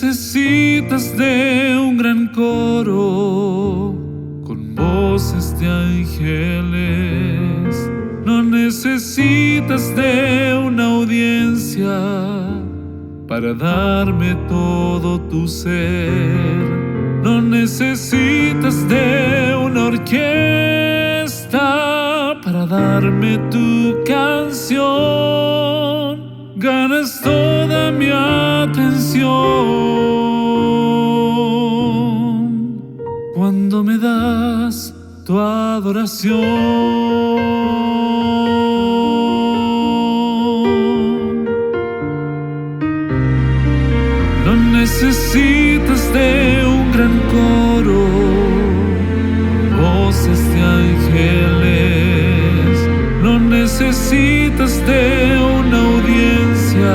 necesitas de un gran coro con voces de ángeles. No necesitas de una audiencia para darme todo tu ser. No necesitas de una orquesta para darme tu canción. Ganas toda mi atención cuando me das tu adoración. No necesitas de un gran coro, voces de ángeles. No necesitas de una audiencia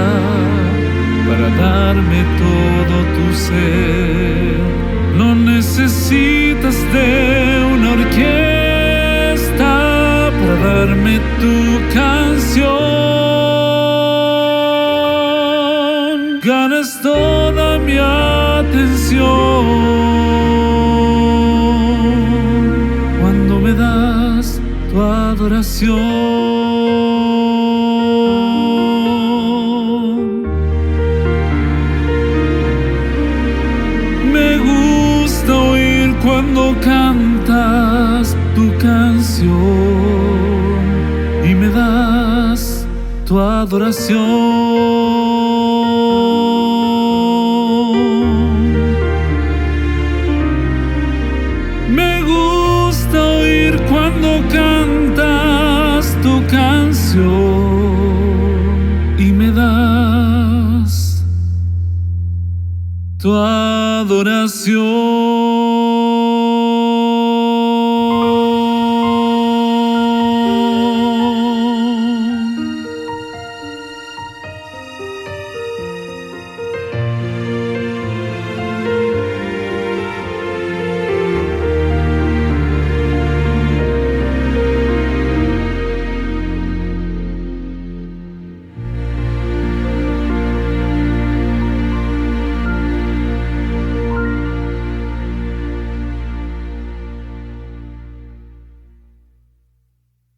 para darme todo tu ser. No necesitas de una orquesta para darme tu canción. Ganas toda mi atención cuando me das tu adoración. Me gusta oír cuando cantas tu canción y me das tu adoración. Me gusta oír cuando cantas tu canción y me das tu adoración.